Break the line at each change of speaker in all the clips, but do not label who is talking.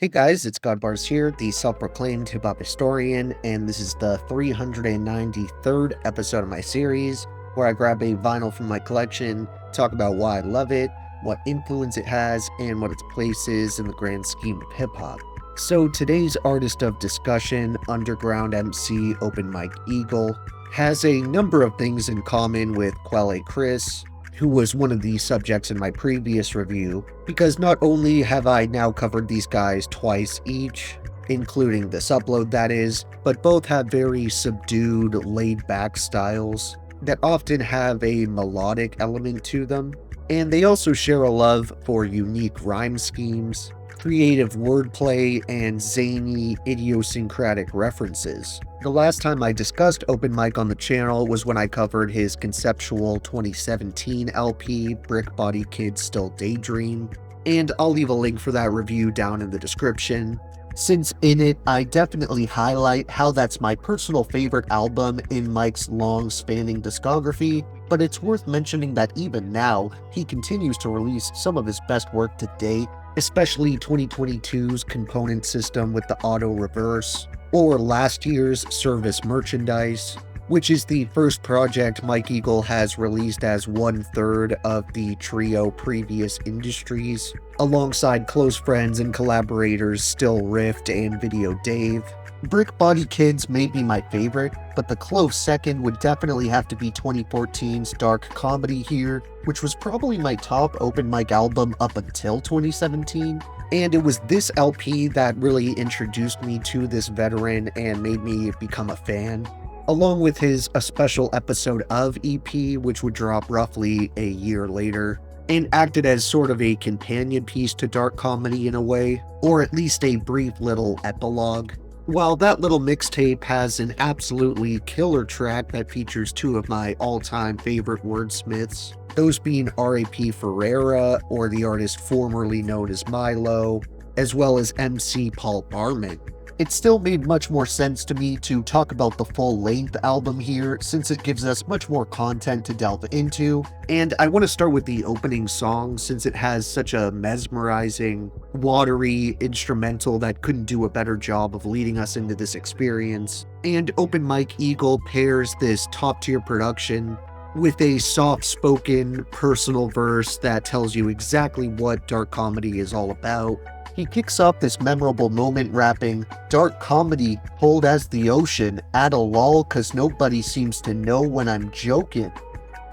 guys, it's Godbars here, the self-proclaimed hip-hop historian, and this is the 393rd episode of my series, where I grab a vinyl from my collection, talk about why I love it, what influence it has, and what its place is in the grand scheme of hip-hop. So today's artist of discussion, underground MC Open Mike Eagle, has a number of things in common with Quelle Chris, who was one of the subjects in my previous review, because not only have I now covered these guys twice each, including this upload that is, but both have very subdued, laid-back styles that often have a melodic element to them, and they also share a love for unique rhyme schemes, creative wordplay, and zany, idiosyncratic references. The last time I discussed Open Mike on the channel was when I covered his conceptual 2017 LP, Brick Body Kids Still Daydream, and I'll leave a link for that review down in the description, since in it I definitely highlight how that's my personal favorite album in Mike's long-spanning discography, but it's worth mentioning that even now, he continues to release some of his best work to date, especially 2022's Component System with the Auto Reverse, or last year's Service Merchandise, which is the first project Mike Eagle has released as 1/3 of the trio Previous Industries, alongside close friends and collaborators Still Rift and Video Dave. Brick Body Kids may be my favorite, but the close second would definitely have to be 2014's Dark Comedy here, which was probably my top Open Mike album up until 2017. And it was this LP that really introduced me to this veteran and made me become a fan, along with his A Special Episode of EP, which would drop roughly a year later, and acted as sort of a companion piece to Dark Comedy in a way, or at least a brief little epilogue. While that little mixtape has an absolutely killer track that features two of my all-time favorite wordsmiths, those being R.A.P. Ferreira, or the artist formerly known as Mello, as well as MC Paul Barman, it still made much more sense to me to talk about the full-length album here, since it gives us much more content to delve into, and I want to start with the opening song since it has such a mesmerizing, watery instrumental that couldn't do a better job of leading us into this experience, and Open Mike Eagle pairs this top-tier production with a soft-spoken, personal verse that tells you exactly what Dark Comedy is all about. He kicks off this memorable moment rapping, "Dark comedy, cold as the ocean, at a lull cause nobody seems to know when I'm joking.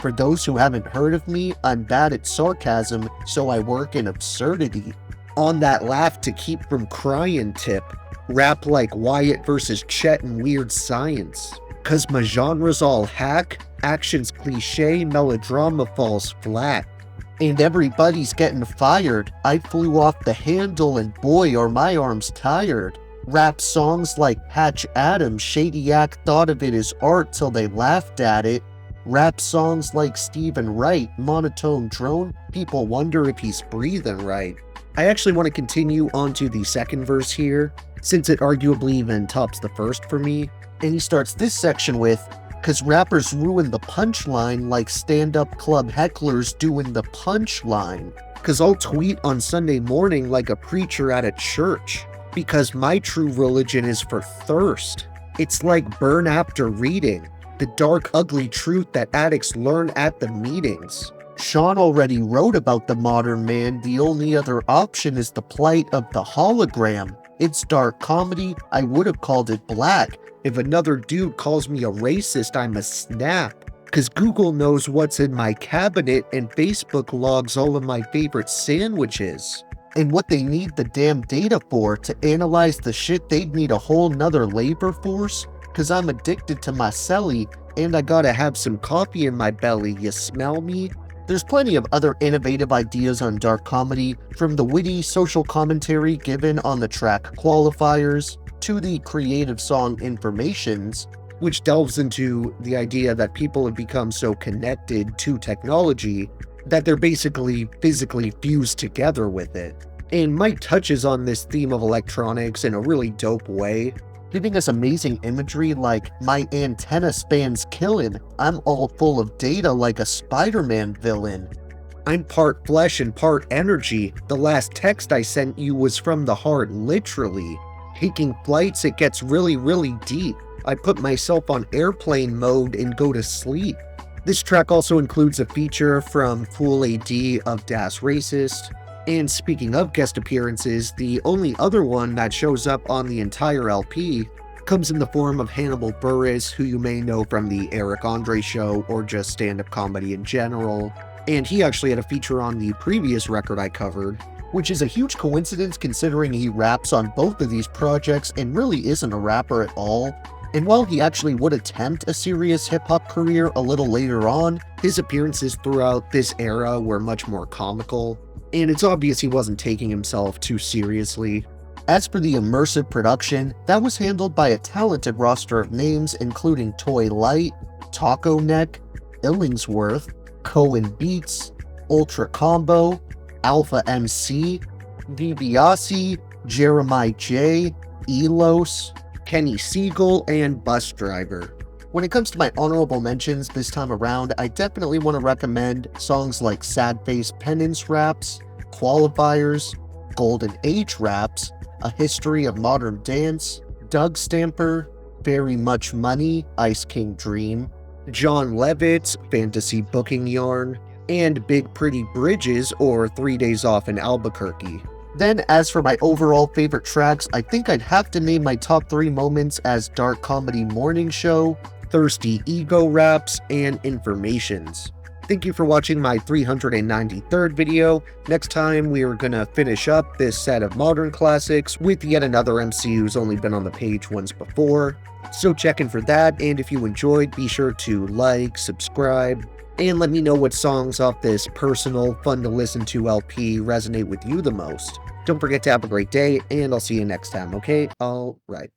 For those who haven't heard of me, I'm bad at sarcasm, so I work in absurdity. On that laugh to keep from crying tip, rap like Wyatt versus Chet in Weird Science. Cause my genre's all hack, action's cliche, melodrama falls flat. And everybody's getting fired. I flew off the handle and boy are my arms tired. Rap songs like Patch Adams, Shady Act thought of it as art till they laughed at it. Rap songs like Stephen Wright, monotone drone, people wonder if he's breathing right." I actually want to continue on to the second verse here, since it arguably even tops the first for me. And he starts this section with, "Cause rappers ruin the punchline like stand-up club hecklers doing the punchline. Cause I'll tweet on Sunday morning like a preacher at a church. Because my true religion is for thirst. It's like burn after reading. The dark, ugly truth that addicts learn at the meetings. Sean already wrote about the modern man. The only other option is the plight of the hologram. It's dark comedy. I would have called it black. If another dude calls me a racist, I'm a snap. Cause Google knows what's in my cabinet and Facebook logs all of my favorite sandwiches. And what they need the damn data for, to analyze the shit, they'd need a whole nother labor force. Cause I'm addicted to my celly, and I gotta have some coffee in my belly, you smell me?" There's plenty of other innovative ideas on Dark Comedy, from the witty social commentary given on the track Qualifiers, to the creative song Informations, which delves into the idea that people have become so connected to technology that they're basically physically fused together with it. And Mike touches on this theme of electronics in a really dope way, giving us amazing imagery like, "My antenna span's killin', I'm all full of data like a Spider-Man villain." I'm part flesh and part energy. The last text I sent you was from the heart, literally. Taking flights, it gets really, really deep. I put myself on airplane mode and go to sleep. This track also includes a feature from Full AD of Das Racist. And speaking of guest appearances, the only other one that shows up on the entire LP comes in the form of Hannibal Buress, who you may know from the Eric Andre Show or just stand-up comedy in general. And he actually had a feature on the previous record I covered, which is a huge coincidence considering he raps on both of these projects and really isn't a rapper at all. And while he actually would attempt a serious hip-hop career a little later on, his appearances throughout this era were much more comical, and it's obvious he wasn't taking himself too seriously. As for the immersive production, that was handled by a talented roster of names including Toy Light, Taco Neck, Illingsworth, Cohen Beats, Ultra Combo, Alpha MC, DiBiase, Jeremiah J, Elos, Kenny Siegel, and Bus Driver. When it comes to my honorable mentions this time around, I definitely want to recommend songs like Sad Face Penance Raps, Qualifiers, Golden Age Raps, A History of Modern Dance, Doug Stamper, Very Much Money, Ice King Dream, John Levitt's Fantasy Booking Yarn, and Big Pretty Bridges or 3 Days Off in Albuquerque. Then, as for my overall favorite tracks, I think I'd have to name my top 3 moments as Dark Comedy Morning Show, Thirsty Ego Raps, and Informations. Thank you for watching my 393rd video. Next time, we are gonna finish up this set of modern classics with yet another MC who's only been on the page once before. So check in for that, and if you enjoyed, be sure to like, subscribe, and let me know what songs off this personal, fun-to-listen-to LP resonate with you the most. Don't forget to have a great day, and I'll see you next time, okay? Alright.